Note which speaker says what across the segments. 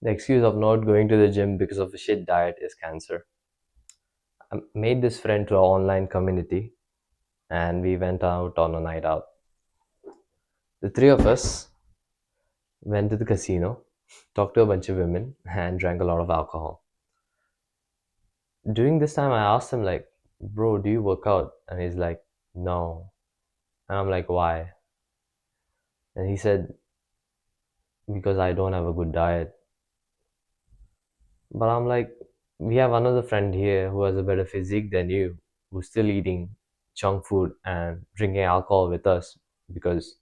Speaker 1: The excuse of not going to the gym because of a shit diet is cancer. I made this friend to our online community and we went out on a night out. The three of us went to the casino, talked to a bunch of women, and drank a lot of alcohol. During this time, I asked him, like, bro, do you work out? And he's like, no. And I'm like, why? And he said, because I don't have a good diet. But I'm like, we have another friend here who has a better physique than you, who's still eating junk food and drinking alcohol with us because,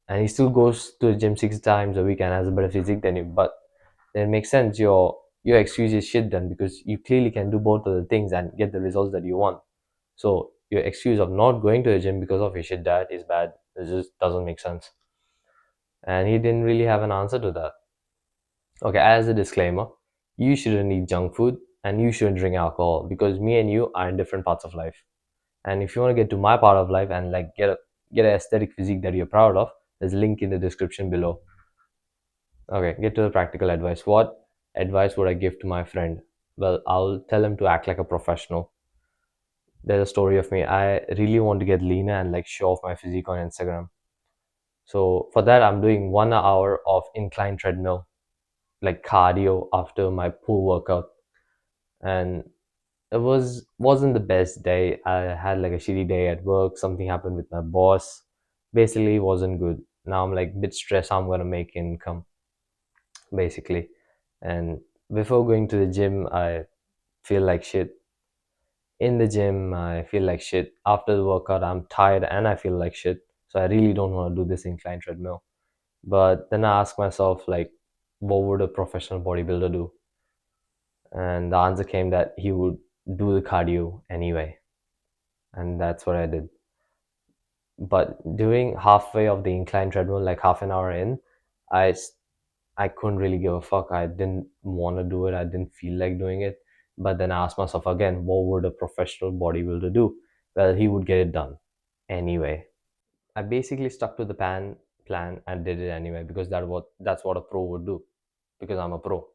Speaker 1: and he still goes to the gym 6 times a week and has a better physique than you. But then it makes sense your excuse is shit then because you clearly can do both of the things and get the results that you want. So your excuse of not going to the gym because of your shit diet is bad. It just doesn't make sense. And he didn't really have an answer to that. Okay, as a disclaimer, you shouldn't eat junk food and you shouldn't drink alcohol because me and you are in different parts of life. And if you want to get to my part of life and like get an aesthetic physique that you're proud of, there's a link in the description below. Okay, get to the practical advice. What advice would I give to my friend? Well, I'll tell him to act like a professional. There's a story of me. I really want to get leaner and like show off my physique on Instagram. So for that, I'm doing 1 hour of incline treadmill, like cardio after my pool workout. And it wasn't the best day. I had like a shitty day at work. Something happened with my boss. Basically, it wasn't good. Now I'm like a bit stressed how I'm gonna make income, basically. And before going to the gym, I feel like shit. In the gym, I feel like shit. After the workout, I'm tired and I feel like shit. So I really don't want to do this incline treadmill. But then I ask myself, like, what would a professional bodybuilder do? And the answer came that he would do the cardio anyway. And that's what I did. But doing halfway of the incline treadmill, like half an hour in, I I couldn't really give a fuck. I didn't want to do it. I didn't feel like doing it. But then I asked myself again, what would a professional bodybuilder do? Well, he would get it done anyway. I basically stuck to the plan and did it anyway because that's what a pro would do because I'm a pro.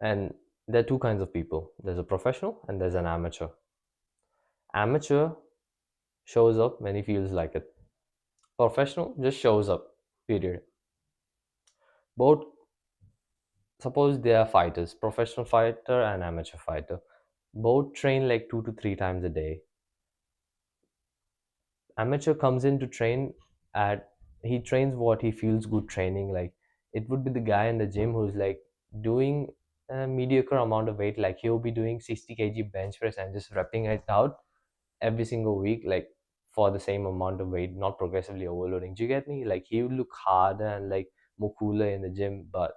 Speaker 1: And there are two kinds of people. There's a professional and there's an amateur. Amateur shows up when he feels like it. Professional just shows up. Period. Both, suppose they are fighters, professional fighter and amateur fighter. Both train like 2 to 3 times a day. Amateur comes in to train at he trains what he feels good training. Like it would be the guy in the gym who's like doing a mediocre amount of weight. Like he'll be doing 60 kg bench press and just repping it out every single week, like for the same amount of weight, not progressively overloading. Do you get me? Like he would look harder and like more cooler in the gym, but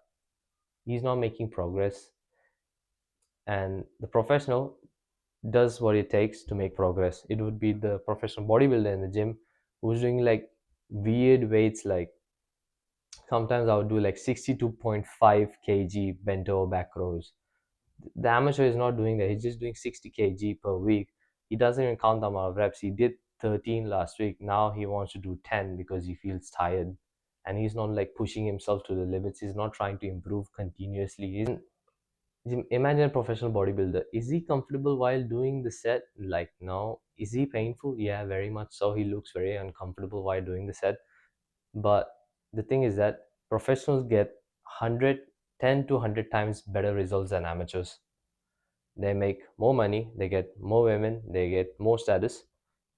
Speaker 1: he's not making progress. And the professional does what it takes to make progress. It would be the professional bodybuilder in the gym who's doing like weird weights. Like sometimes I would do like 62.5 kg bent over back rows. The amateur is not doing that. He's just doing 60 kg per week. He doesn't even count the amount of reps. He did 13 last week. Now he wants to do 10 because he feels tired. And he's not like pushing himself to the limits. He's not trying to improve continuously. Imagine a professional bodybuilder. Is he comfortable while doing the set? Like, no. Is he painful? Yeah, very much so. He looks very uncomfortable while doing the set. But the thing is that professionals get 100, 10 to 100 times better results than amateurs. They make more money, they get more women, they get more status,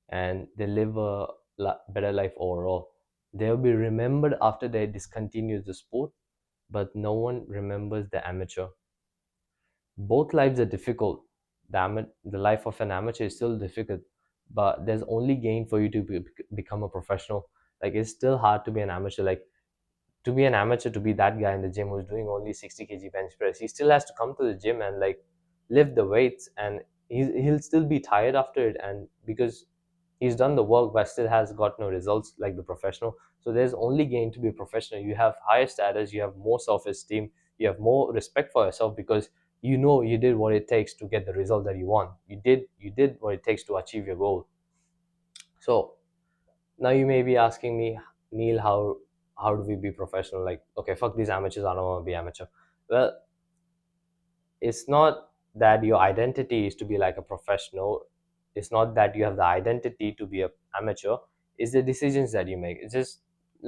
Speaker 1: and they live a better life overall. They'll be remembered after they discontinue the sport, but no one remembers the amateur. Both lives are difficult. The life of an amateur is still difficult, but there's only gain for you to become a professional. Like it's still hard to be an amateur. Like to be an amateur, to be that guy in the gym who's doing only 60 kg bench press, he still has to come to the gym and like lift the weights, and he'll still be tired after it, and because he's done the work but still has got no results like the professional. So there's only gain to be a professional. You have higher status, you have more self-esteem, you have more respect for yourself because you know you did what it takes to get the result that you want. You did what it takes to achieve your goal. So now you may be asking me, Neil, how do we be professional? Like, okay, fuck these amateurs, I don't want to be amateur. Well, it's not that your identity is to be like a professional. It's not that you have the identity to be a amateur. It's the decisions that you make. It's just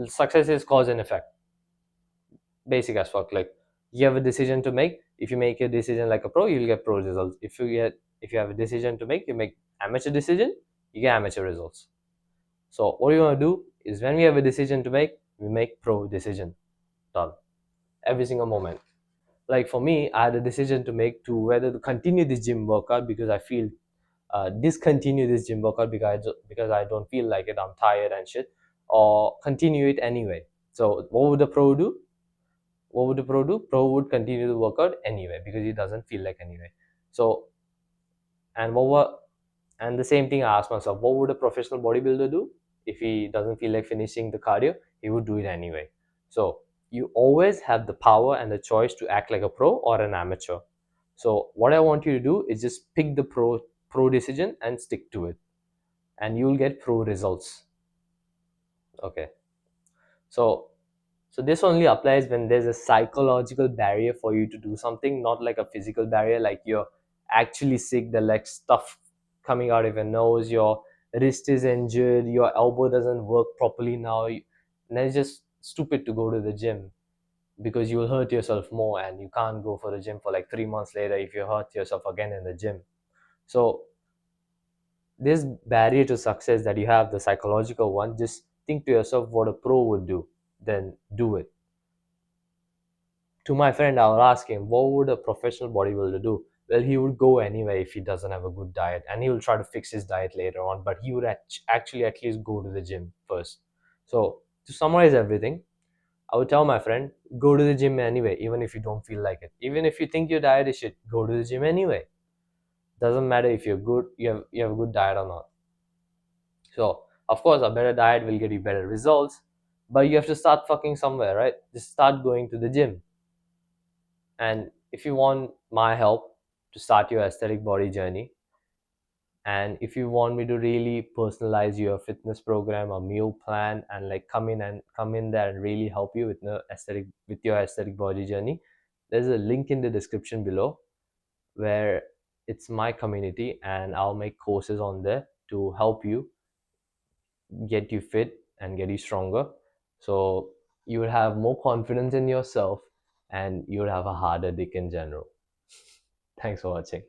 Speaker 1: success is cause and effect, basic as fuck. Like, you have a decision to make. If you make a decision like a pro, you'll get pro results. If you have a decision to make, you make amateur decision, you get amateur results. So what you want to do is, when we have a decision to make, we make pro decision. Done. Every single moment. Like for me, I had a decision to make to whether to continue this gym workout, because I feel discontinue this gym workout because I don't feel like it. I'm tired and shit, or continue it anyway. So what would the pro do? What would the pro do? Pro would continue the workout anyway because he doesn't feel like anyway. So, and what were and the same thing I asked myself, what would a professional bodybuilder do? If he doesn't feel like finishing the cardio, he would do it anyway. So you always have the power and the choice to act like a pro or an amateur. So what I want you to do is just pick the pro decision and stick to it, and you'll get pro results. Okay. So this only applies when there's a psychological barrier for you to do something, not like a physical barrier, like you're actually sick, the like stuff coming out of your nose, your wrist is injured, your elbow doesn't work properly now, and it's just stupid to go to the gym because you'll hurt yourself more, and you can't go for the gym for like 3 months later if you hurt yourself again in the gym. So this barrier to success that you have, the psychological one, just think to yourself what a pro would do, then do it. To my friend, I'll ask him, what would a professional bodybuilder do? Well, he would go anyway if he doesn't have a good diet, and he will try to fix his diet later on, but he would actually at least go to the gym first. So, to summarize everything, I would tell my friend, go to the gym anyway, even if you don't feel like it. Even if you think your diet is shit, go to the gym anyway. Doesn't matter if you're good, you have a good diet or not. So, of course, a better diet will get you better results, but you have to start fucking somewhere, right? Just start going to the gym. And if you want my help to start your aesthetic body journey, and if you want me to really personalize your fitness program or meal plan, and like come in there and really help you with your aesthetic body journey, there's a link in the description below where it's my community, and I'll make courses on there to help you get you fit and get you stronger. So you will have more confidence in yourself, and you will have a harder dick in general. Thanks for watching.